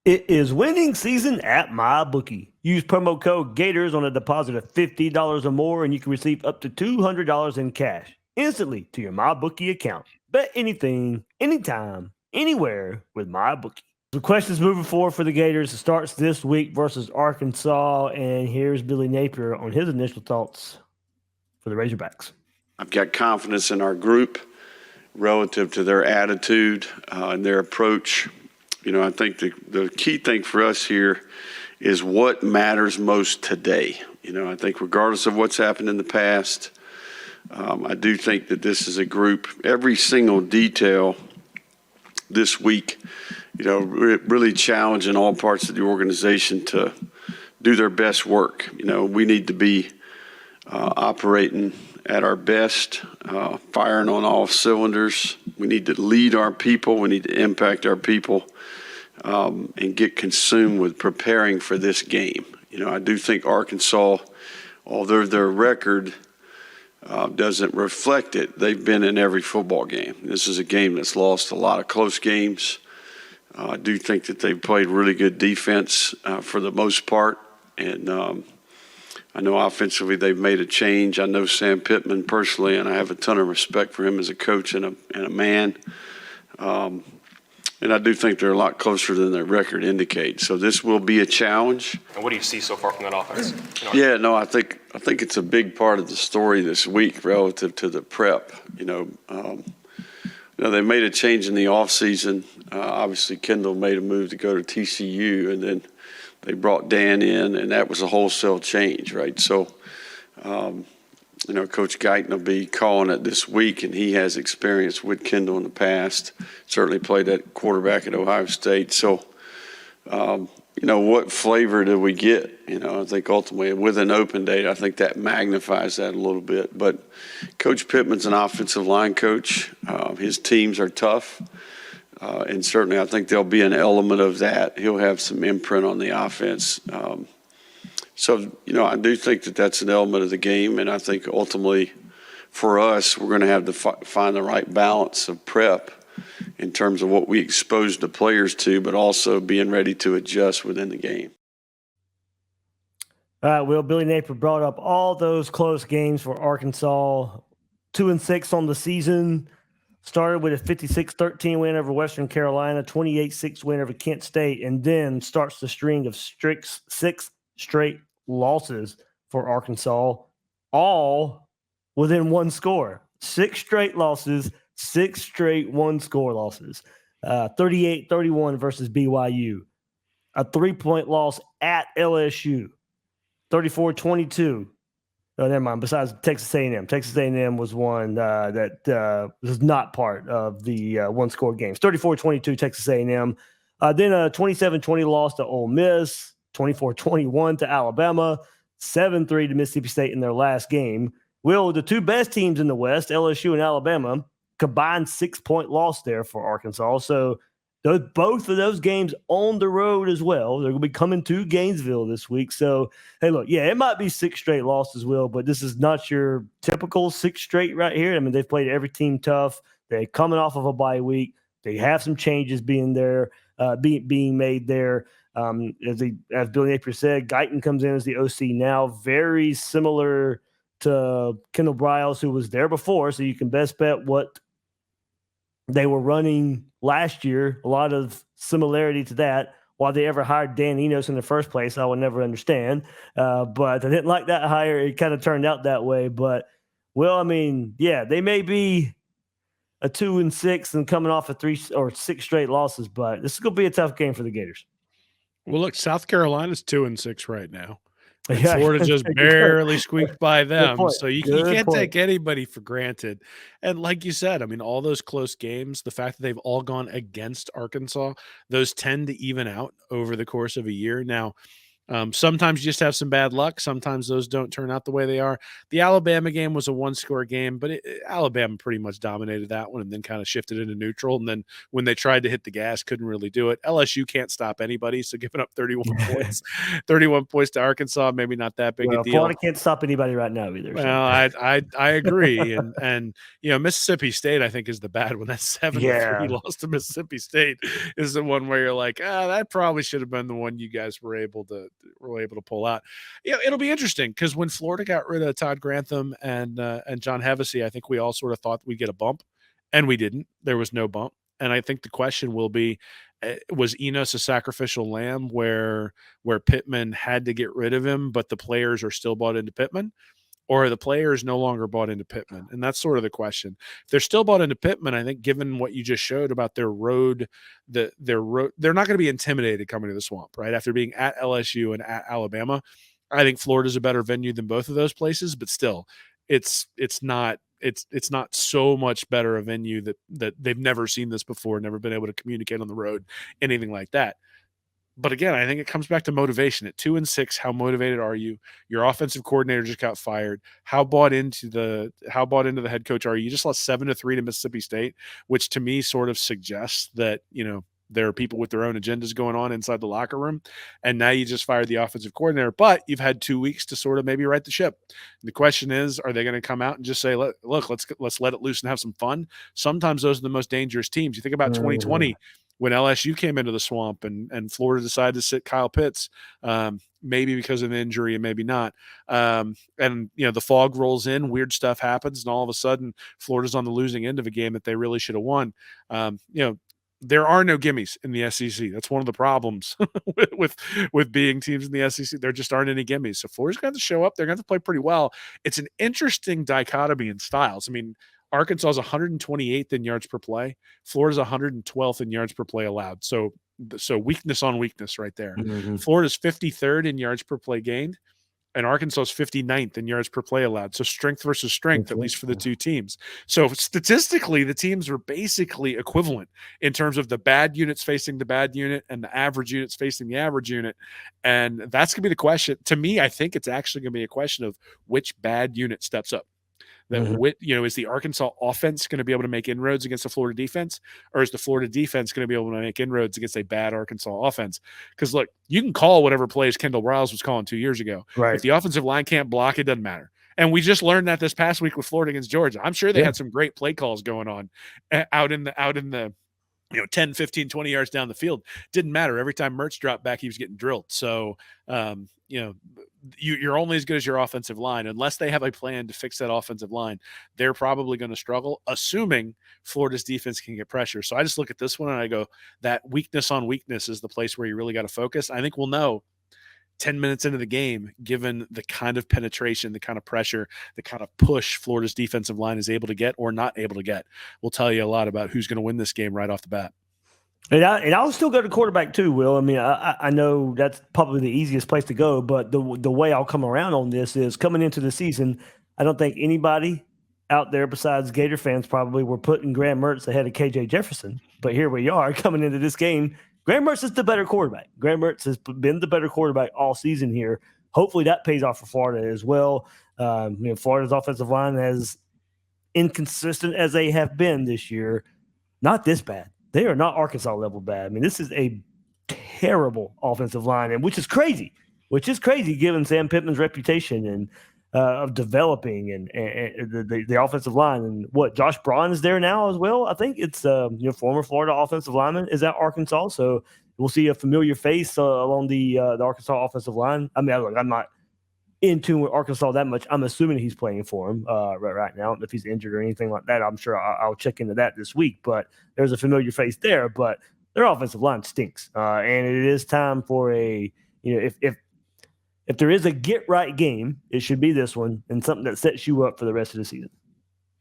It is winning season at MyBookie. Use promo code Gators on a deposit of $50 or more, and you can receive up to $200 in cash instantly to your MyBookie account. Bet anything, anytime, anywhere with MyBookie. The questions moving forward for the Gators starts this week versus Arkansas, and here's Billy Napier on his initial thoughts for the Razorbacks. I've got confidence in our group relative to their attitude and their approach. I think the key thing for us here is what matters most today. I think regardless of what's happened in the past, I do think that this is a group, every single detail this week, really challenging all parts of the organization to do their best work. We need to be operating at our best, firing on all cylinders. We need to lead our people. We need to impact our people and get consumed with preparing for this game. I do think Arkansas, although their record doesn't reflect it, they've been in every football game. This is a game that's lost a lot of close games. I do think that they've played really good defense for the most part. And I know offensively they've made a change. I know Sam Pittman personally, and I have a ton of respect for him as a coach and a man. And I do think they're a lot closer than their record indicates. So this will be a challenge. And what do you see so far from that offense? Yeah, no, I think it's a big part of the story this week relative to the prep. They made a change in the offseason. Obviously, Kendall made a move to go to TCU, and then they brought Dan in, and that was a wholesale change, right? So, Coach Guyton will be calling it this week, and he has experience with Kendall in the past. Certainly played at quarterback at Ohio State. So, what flavor do we get? I think ultimately with an open date, I think that magnifies that a little bit. But Coach Pittman's an offensive line coach. His teams are tough. And certainly I think there'll be an element of that. He'll have some imprint on the offense. I do think that that's an element of the game. And I think ultimately for us, we're going to have to find the right balance of prep in terms of what we expose the players to, but also being ready to adjust within the game. All right, Will, Billy Napier brought up all those close games for Arkansas, 2-6 on the season. Started with a 56-13 win over Western Carolina, 28-6 win over Kent State, and then starts the string of 6 straight losses for Arkansas, all within one score. 6 straight losses, 6 straight one-score losses. 38-31 versus BYU. A 3-point loss at LSU. 34-22. Oh, never mind. Besides Texas A&M. Texas A&M was one that was not part of the one-score games. 34-22 Texas A&M. Then a 27-20 loss to Ole Miss. 24-21 to Alabama. 7-3 to Mississippi State in their last game. Will, the two best teams in the West, LSU and Alabama, combined 6-point loss there for Arkansas. So both of those games on the road as well. They're going to be coming to Gainesville this week. So, hey, look, yeah, it might be 6 straight losses, Will, but this is not your typical 6 straight right here. I mean, they've played every team tough. They're coming off of a bye week. They have some changes being there, being made there. As Billy Napier said, Guyton comes in as the OC now, very similar to Kendall Briles, who was there before. So you can best bet what they were running last year. A lot of similarity to that. Why they ever hired Dan Enos in the first place, I would never understand. But I didn't like that hire. It kind of turned out that way. But, well, I mean, yeah, they may be a 2-6 and coming off of 3 or 6 straight losses, but this is going to be a tough game for the Gators. Well, look, South Carolina's 2-6 right now. And Florida just barely squeaked by them. So you can't take anybody for granted. And like you said, I mean, all those close games, the fact that they've all gone against Arkansas, those tend to even out over the course of a year. Now, Sometimes you just have some bad luck. Sometimes those don't turn out the way they are. The Alabama game was a one-score game, but Alabama pretty much dominated that one and then kind of shifted into neutral. And then when they tried to hit the gas, couldn't really do it. LSU can't stop anybody, so giving up 31 points, 31 points to Arkansas, maybe not that big a deal. Florida can't stop anybody right now either. Well, I agree, and Mississippi State I think is the bad one. That 7-3 loss to Mississippi State is the one where you're like, that probably should have been the one you guys were able to pull out. It'll be interesting because when Florida got rid of Todd Grantham and John Hevesy, I think we all sort of thought we'd get a bump, and we didn't. There was no bump, and I think the question will be, was Enos a sacrificial lamb where Pittman had to get rid of him, but the players are still bought into Pittman? Or are the players no longer bought into Pittman? And that's sort of the question. If they're still bought into Pittman, I think given what you just showed about their road, they're not going to be intimidated coming to the Swamp, right? After being at LSU and at Alabama, I think Florida's a better venue than both of those places, but still, it's not so much better a venue that they've never seen this before, never been able to communicate on the road, anything like that. But again, I think it comes back to motivation. At 2-6, how motivated are you? Your offensive coordinator just got fired. How bought into the head coach are you? You just lost 7-3 to Mississippi State, which to me sort of suggests that, there are people with their own agendas going on inside the locker room. And now you just fired the offensive coordinator, but you've had 2 weeks to sort of maybe right the ship. And the question is, are they going to come out and just say, look, let's let it loose and have some fun? Sometimes those are the most dangerous teams. You think about 2020 when LSU came into the Swamp and Florida decided to sit Kyle Pitts, maybe because of an injury and maybe not. And the fog rolls in, weird stuff happens, and all of a sudden Florida's on the losing end of a game that they really should have won. There are no gimmies in the SEC. That's one of the problems with being teams in the SEC. There just aren't any gimmies. So Florida's going to show up. They're going to play pretty well. It's an interesting dichotomy in styles. I mean, Arkansas is 128th in yards per play. Florida's 112th in yards per play allowed. So weakness on weakness right there. Mm-hmm. Florida's 53rd in yards per play gained, and Arkansas is 59th in yards per play allowed. So strength versus strength, at least for the two teams. So statistically, the teams are basically equivalent in terms of the bad units facing the bad unit and the average units facing the average unit. And that's going to be the question. To me, I think it's actually going to be a question of which bad unit steps up. Is the Arkansas offense going to be able to make inroads against the Florida defense, or is the Florida defense going to be able to make inroads against a bad Arkansas offense? Because look, you can call whatever plays Kendall Riles was calling 2 years ago. Right. If the offensive line can't block, it doesn't matter. And we just learned that this past week with Florida against Georgia. I'm sure they had some great play calls going on out in the 10, 15, 20 yards down the field. Didn't matter. Every time Mertz dropped back, he was getting drilled. So, you're only as good as your offensive line. Unless they have a plan to fix that offensive line, they're probably going to struggle, assuming Florida's defense can get pressure. So I just look at this one and I go, that weakness on weakness is the place where you really got to focus. I think we'll know 10 minutes into the game, given the kind of penetration, the kind of pressure, the kind of push Florida's defensive line is able to get or not able to get. We'll tell you a lot about who's going to win this game right off the bat. And I'll still go to quarterback too, Will. I mean, I know that's probably the easiest place to go, but the way I'll come around on this is coming into the season, I don't think anybody out there besides Gator fans probably were putting Graham Mertz ahead of KJ Jefferson. But here we are coming into this game. Graham Mertz is the better quarterback. Graham Mertz has been the better quarterback all season here. Hopefully that pays off for Florida as well. Florida's offensive line, as inconsistent as they have been this year, not this bad. They are not Arkansas level bad. I mean, this is a terrible offensive line, and which is crazy given Sam Pittman's reputation and of developing and the offensive line. And what, Josh Braun is there now as well. I think it's former Florida offensive lineman is at Arkansas, so we'll see a familiar face along the Arkansas offensive line. I mean, look, I'm not in tune with Arkansas that much. I'm assuming he's playing for him right now. If he's injured or anything like that, I'm sure I'll check into that this week. But there's a familiar face there. But their offensive line stinks, and it is time for if there is a get right game, it should be this one and something that sets you up for the rest of the season.